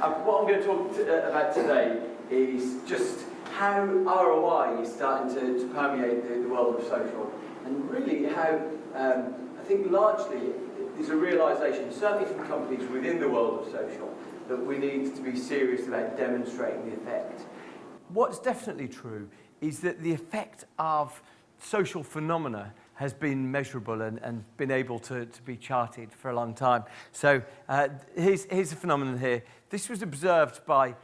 What I'm going to talk about today is just how ROI is starting to permeate the world of social, and really how I think largely there's a realisation, certainly from companies within the world of social, that we need to be serious about demonstrating the effect. What's definitely true is that the effect of social phenomena has been measurable and been able to be charted for a long time. So here's a phenomenon here. This was observed by,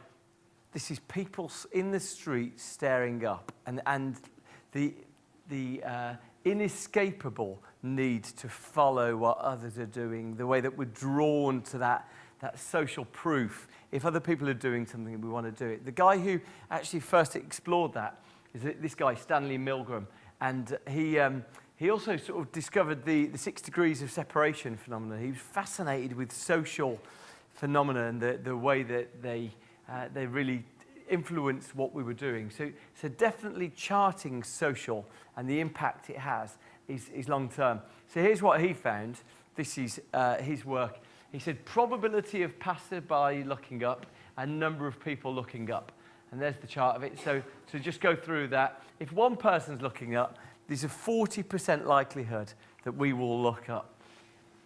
this is people in the street staring up, and the inescapable need to follow what others are doing, the way that we're drawn to that social proof. If other people are doing something, we want to do it. The guy who actually first explored that is this guy, Stanley Milgram, and he also sort of discovered the 6 degrees of separation phenomenon. He was fascinated with social phenomena and the way that they really influenced what we were doing. So definitely charting social and the impact it has is long term. So here's what he found. This is his work. He said probability of passerby looking up and number of people looking up. And there's the chart of it. So to just go through that, if one person's looking up, there's a 40% likelihood that we will look up.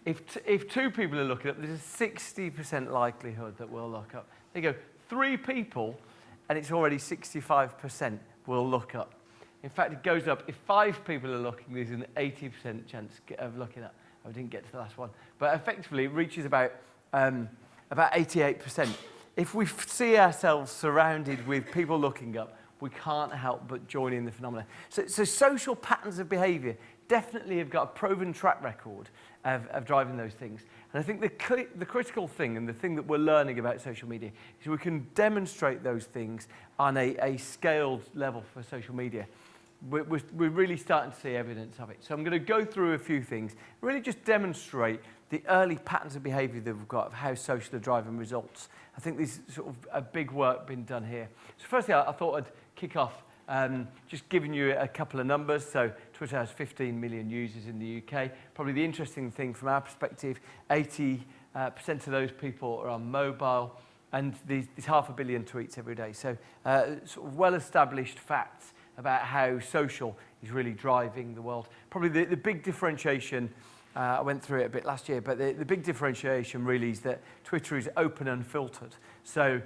If 2 people are looking up, there's a 60% likelihood that we'll look up. There you go, 3 people, and it's already 65% will look up. In fact, it goes up. If 5 people are looking, there's an 80% chance of looking up. I didn't get to the last one. But effectively, it reaches about 88%. If we see ourselves surrounded with people looking up, we can't help but join in the phenomena. So social patterns of behaviour definitely have got a proven track record of driving those things. And I think the critical thing, and the thing that we're learning about social media, is we can demonstrate those things on a scaled level for social media. We're really starting to see evidence of it. So I'm going to go through a few things, really just demonstrate the early patterns of behaviour that we've got of how social are driving results. I think there's sort of a big work being done here. So firstly, I thought I'd kick off just giving you a couple of numbers. So Twitter has 15 million users in the UK. Probably the interesting thing from our perspective, 80% of those people are on mobile, and there's 500 million tweets every day. So sort of well-established facts about how social is really driving the world. Probably the big differentiation, I went through it a bit last year, but the big differentiation really is that Twitter is open and filtered. So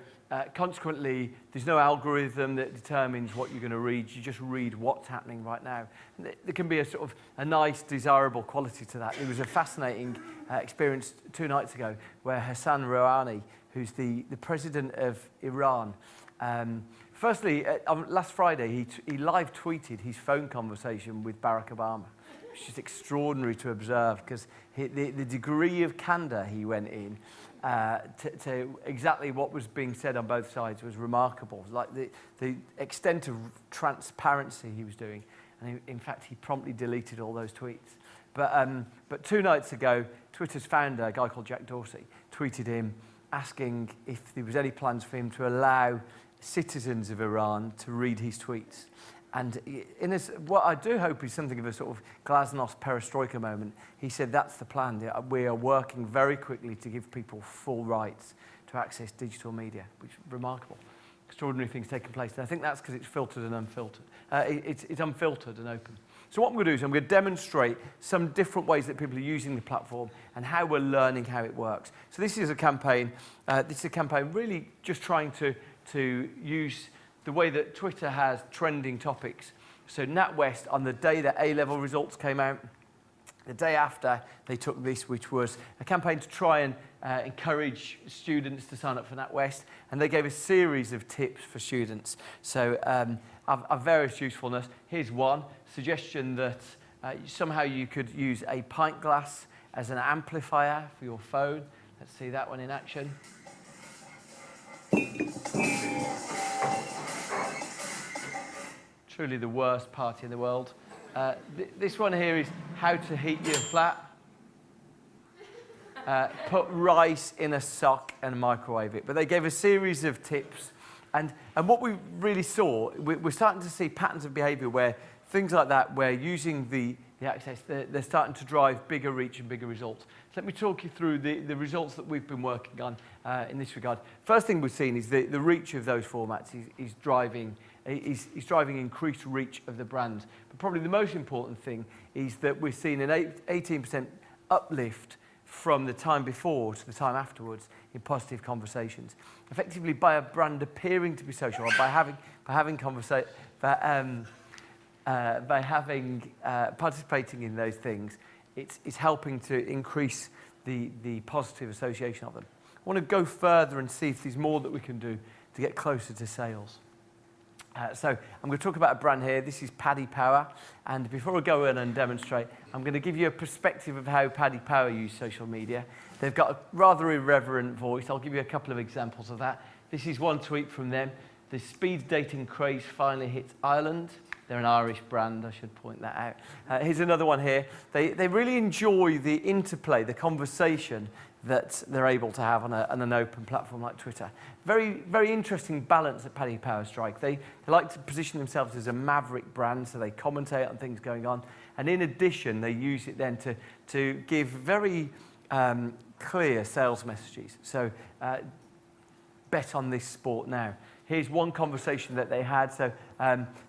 consequently, there's no algorithm that determines what you're going to read. You just read what's happening right now. And there can be a sort of a nice, desirable quality to that. It was a fascinating experience 2 nights ago where Hassan Rouhani, who's the president of Iran, firstly, last Friday, he live tweeted his phone conversation with Barack Obama. It's just extraordinary to observe, because the degree of candor he went in to exactly what was being said on both sides was remarkable. Like the extent of transparency he was doing. And in fact, he promptly deleted all those tweets. But 2 nights ago, Twitter's founder, a guy called Jack Dorsey, tweeted him asking if there was any plans for him to allow citizens of Iran to read his tweets. And what I do hope is something of a sort of glasnost perestroika moment. He said that's the plan. We are working very quickly to give people full rights to access digital media, which is remarkable. Extraordinary things taking place. And I think that's because it's filtered and unfiltered. It's unfiltered and open. So what I'm going to do is I'm going to demonstrate some different ways that people are using the platform and how we're learning how it works. So this is a campaign. This is a campaign really just trying to use the way that Twitter has trending topics. So NatWest, on the day that A-level results came out, the day after, they took this, which was a campaign to try and encourage students to sign up for NatWest, and they gave a series of tips for students. So of various usefulness. Here's one, suggestion that somehow you could use a pint glass as an amplifier for your phone. Let's see that one in action. Truly the worst party in the world. This one here is how to heat your flat. Put rice in a sock and microwave it. But they gave a series of tips. And what we really saw, we're starting to see patterns of behaviour where things like that, where using the the access, they're starting to drive bigger reach and bigger results. So let me talk you through the results that we've been working on in this regard. First thing we've seen is the reach of those formats is driving increased reach of the brand. But probably the most important thing is that we're seeing an 18% uplift from the time before to the time afterwards in positive conversations. Effectively, by a brand appearing to be social, or by participating in those things, it's helping to increase the positive association of them. I want to go further and see if there's more that we can do to get closer to sales. So I'm going to talk about a brand here. This is Paddy Power. And before I go in and demonstrate, I'm going to give you a perspective of how Paddy Power use social media. They've got a rather irreverent voice. I'll give you a couple of examples of that. This is one tweet from them. The speed dating craze finally hits Ireland. They're an Irish brand, I should point that out. Here's another one here. They really enjoy the interplay, the conversation that they're able to have on an open platform like Twitter. Very, very interesting balance that Paddy Power strike. They like to position themselves as a maverick brand, so they commentate on things going on. And in addition, they use it then to give very clear sales messages. So bet on this sport now. Here's one conversation that they had. So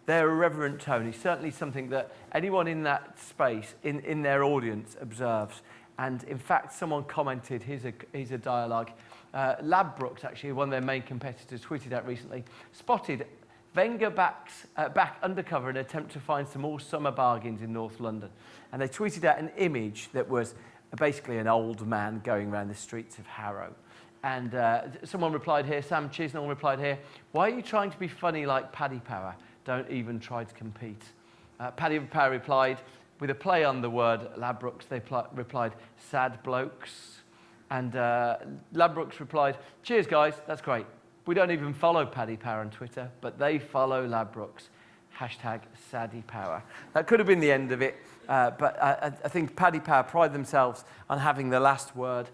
their irreverent tone is certainly something that anyone in that space, in their audience, observes. And in fact, someone commented, here's a dialogue. Ladbrokes, actually, one of their main competitors, tweeted out recently, spotted Wenger back undercover in an attempt to find some more summer bargains in North London. And they tweeted out an image that was basically an old man going around the streets of Harrow. And someone replied here, Sam Chisnell replied here, why are you trying to be funny like Paddy Power? Don't even try to compete. Paddy Power replied, with a play on the word Ladbrokes, they replied, sad blokes. And Ladbrokes replied, cheers guys, that's great. We don't even follow Paddy Power on Twitter, but they follow Ladbrokes. Hashtag Saddy Power. That could have been the end of it, but I think Paddy Power pride themselves on having the last word.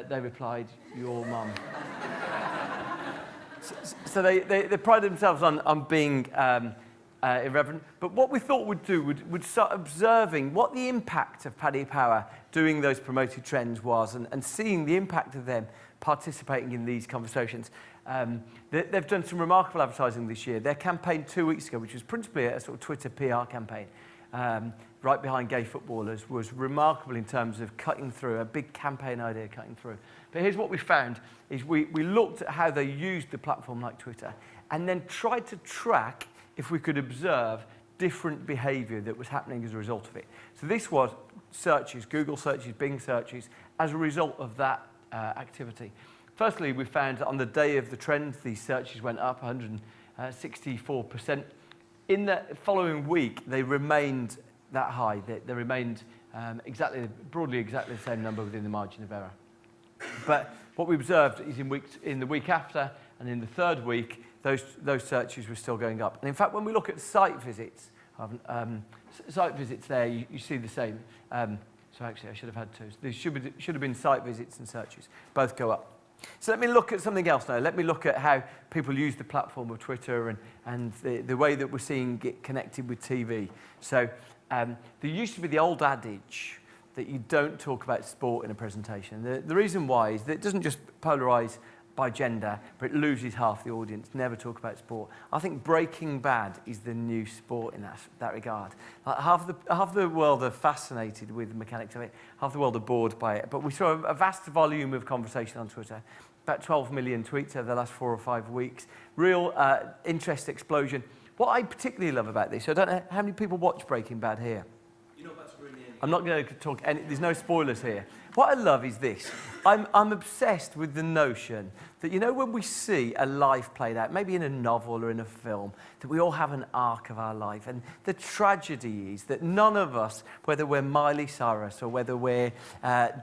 They replied, your mum. So they pride themselves on being irreverent. But what we thought we'd do would start observing what the impact of Paddy Power doing those promoted trends was and seeing the impact of them participating in these conversations. They've done some remarkable advertising this year. Their campaign 2 weeks ago, which was principally a sort of Twitter PR campaign, right behind gay footballers, was remarkable in terms of cutting through, a big campaign idea cutting through. But here's what we found, is we looked at how they used the platform like Twitter and then tried to track if we could observe different behavior that was happening as a result of it. So this was searches, Google searches, Bing searches, as a result of that activity. Firstly, we found that on the day of the trend, these searches went up 164%. In the following week, they remained that high. They remained broadly exactly the same number within the margin of error. But what we observed is in the week after and in the third week, those searches were still going up. And in fact, when we look at site visits there, you see the same. So actually, I should have had two. There should have been site visits and searches. Both go up. So let me look at something else now. Let me look at how people use the platform of Twitter and the way that we're seeing it connected with TV. So there used to be the old adage that you don't talk about sport in a presentation. The reason why is that it doesn't just polarise by gender, but it loses half the audience. Never talk about sport. I think Breaking Bad is the new sport in that regard. Like half the world are fascinated with the mechanics of it, half the world are bored by it. But we saw a vast volume of conversation on Twitter, about 12 million tweets over the last 4 or 5 weeks. Real interest explosion. What I particularly love about this, I don't know how many people watch Breaking Bad here. I'm not going to talk, there's no spoilers here. What I love is this. I'm obsessed with the notion that, you know, when we see a life played out, maybe in a novel or in a film, that we all have an arc of our life. And the tragedy is that none of us, whether we're Miley Cyrus or whether we're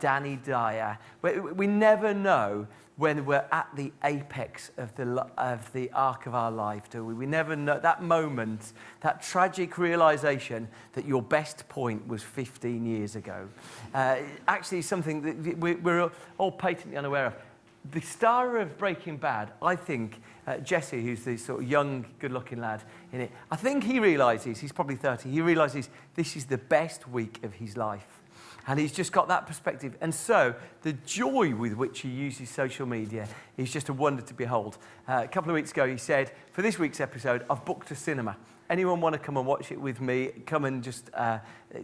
Danny Dyer, we never know when we're at the apex of the arc of our life, do we? We never know that moment, that tragic realization that your best point was 15 years ago. Actually, something that we're all patently unaware of. The star of Breaking Bad, I think, Jesse, who's the sort of young, good-looking lad in it. I think he realises, he's probably 30, he realises this is the best week of his life. And he's just got that perspective. And so the joy with which he uses social media is just a wonder to behold. A couple of weeks ago, he said, for this week's episode, I've booked a cinema. Anyone want to come and watch it with me? Come and just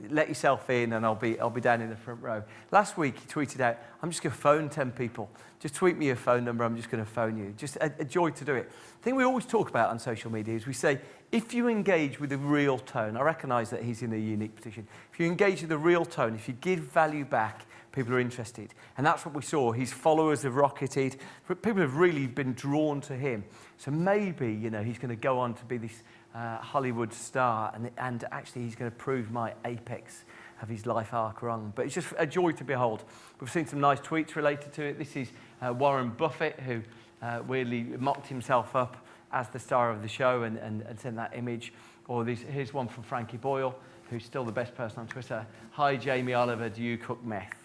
let yourself in, and I'll be down in the front row. Last week, he tweeted out, I'm just going to phone 10 people. Just tweet me your phone number, I'm just going to phone you. Just a joy to do it. The thing we always talk about on social media is we say, if you engage with a real tone, I recognise that he's in a unique position. If you engage with a real tone, if you give value back, people are interested. And that's what we saw. His followers have rocketed. People have really been drawn to him. So maybe, he's going to go on to be this Hollywood star, and actually he's going to prove my apex of his life arc wrong. But it's just a joy to behold. We've seen some nice tweets related to it. This is Warren Buffett, who weirdly mocked himself up as the star of the show and sent that image. Or here's one from Frankie Boyle, who's still the best person on Twitter. Hi, Jamie Oliver, do you cook meth?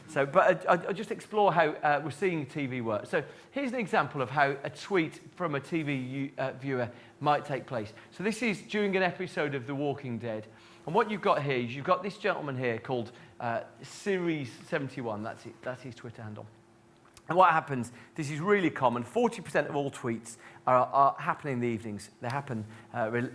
So, but I just explore how we're seeing TV work. So here's an example of how a tweet from a TV viewer might take place. So this is during an episode of The Walking Dead. And what you've got here is you've got this gentleman here called Series71. That's his Twitter handle. And what happens, this is really common, 40% of all tweets are happening in the evenings. They happen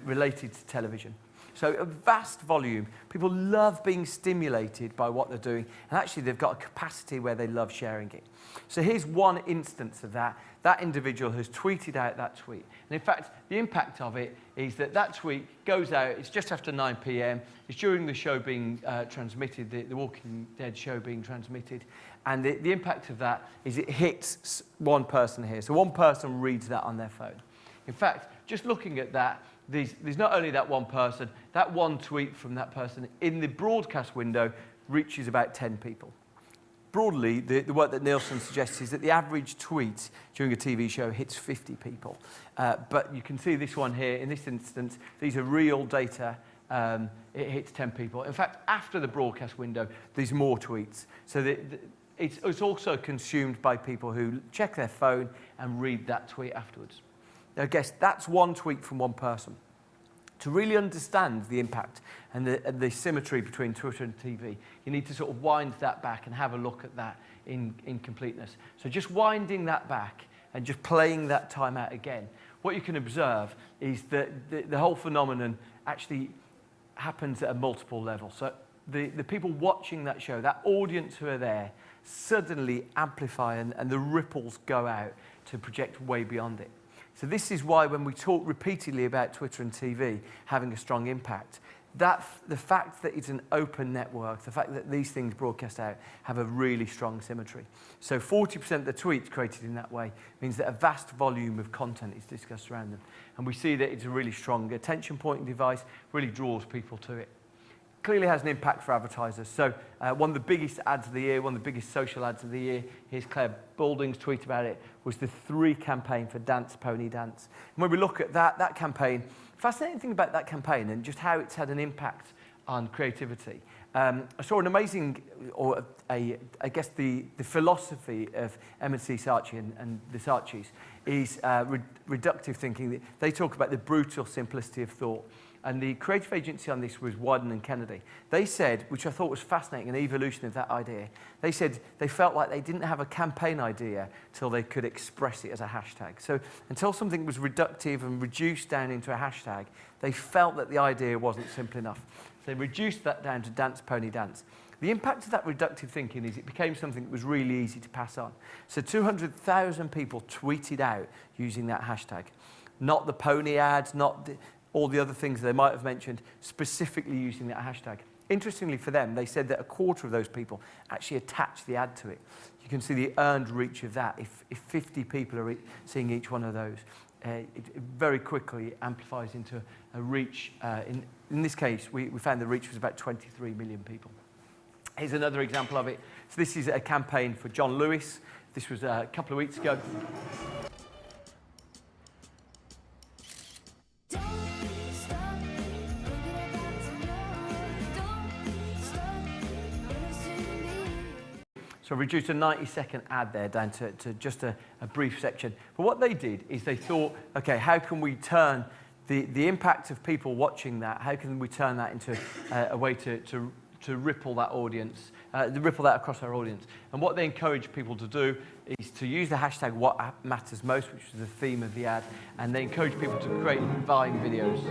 related to television. So a vast volume. People love being stimulated by what they're doing. And actually, they've got a capacity where they love sharing it. So here's one instance of that. That individual has tweeted out that tweet. And in fact, the impact of it is that tweet goes out. It's just after 9 p.m. It's during the show being transmitted, the Walking Dead show being transmitted. And the impact of that is it hits one person here. So one person reads that on their phone. In fact, just looking at that, there's not only that one person, that one tweet from that person in the broadcast window reaches about 10 people. Broadly, the work that Nielsen suggests is that the average tweet during a TV show hits 50 people. But you can see this one here, in this instance, these are real data. It hits 10 people. In fact, after the broadcast window, there's more tweets. So it's also consumed by people who check their phone and read that tweet afterwards. Now, I guess that's one tweet from one person. To really understand the impact and the symmetry between Twitter and TV, you need to sort of wind that back and have a look at that in completeness. So just winding that back and just playing that time out again, what you can observe is that the whole phenomenon actually happens at a multiple level. So the people watching that show, that audience who are there, suddenly amplify and the ripples go out to project way beyond it. So this is why when we talk repeatedly about Twitter and TV having a strong impact, the fact that it's an open network, the fact that these things broadcast out have a really strong symmetry. So 40% of the tweets created in that way means that a vast volume of content is discussed around them. And we see that it's a really strong attention pointing device, really draws people to it. Clearly has an impact for advertisers. So one of the biggest ads of the year, one of the biggest social ads of the year, here's Claire Balding's tweet about it, was the 3 campaign for Dance Pony Dance. And when we look at that campaign, fascinating thing about that campaign and just how it's had an impact on creativity. I saw an amazing, I guess the philosophy of M&C Saatchi and the Saatchis is reductive thinking. They talk about the brutal simplicity of thought. And the creative agency on this was Wyden and Kennedy. They said, which I thought was fascinating, an evolution of that idea, they said they felt like they didn't have a campaign idea till they could express it as a hashtag. So until something was reductive and reduced down into a hashtag, they felt that the idea wasn't simple enough. So they reduced that down to Dance Pony Dance. The impact of that reductive thinking is it became something that was really easy to pass on. So 200,000 people tweeted out using that hashtag. Not the pony ads, not all the other things they might have mentioned, specifically using that hashtag. Interestingly for them, they said that a quarter of those people actually attached the ad to it. You can see the earned reach of that. If 50 people are seeing each one of those, it very quickly amplifies into a reach. In this case, we found the reach was about 23 million people. Here's another example of it. So this is a campaign for John Lewis. This was a couple of weeks ago. So I reduced a 90-second ad there down to just a brief section. But what they did is they thought, okay, how can we turn the impact of people watching that, how can we turn that into a way to ripple that audience, ripple that across our audience? And what they encourage people to do is to use the hashtag what matters most, which is the theme of the ad, and they encourage people to create Vine videos.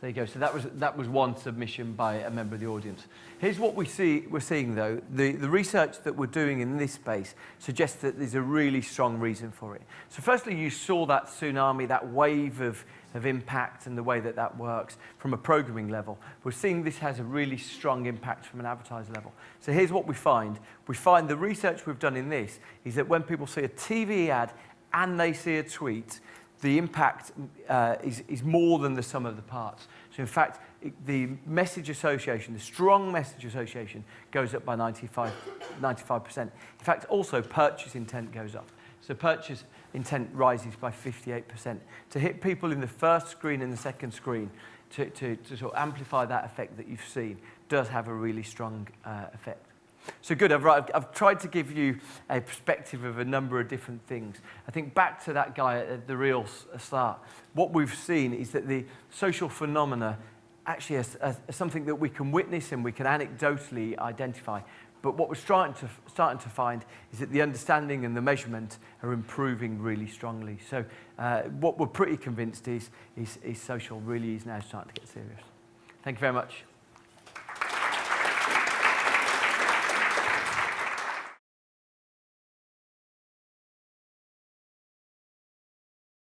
There you go. So that was one submission by a member of the audience. Here's what we're seeing though. The research that we're doing in this space suggests that there's a really strong reason for it. So firstly, you saw that tsunami, that wave of impact and the way that works from a programming level. We're seeing this has a really strong impact from an advertiser level. So here's what we find. We find the research we've done in this is that when people see a TV ad and they see a tweet, the impact is more than the sum of the parts. So in fact, the message association, the strong message association, goes up by 95%. In fact, also purchase intent goes up. So purchase intent rises by 58%. To hit people in the first screen and the second screen, to sort of amplify that effect that you've seen, does have a really strong effect. So good, I've tried to give you a perspective of a number of different things. I think back to that guy at the real start, what we've seen is that the social phenomena actually is something that we can witness and we can anecdotally identify. But what we're starting to find is that the understanding and the measurement are improving really strongly. So what we're pretty convinced is social really is now starting to get serious. Thank you very much.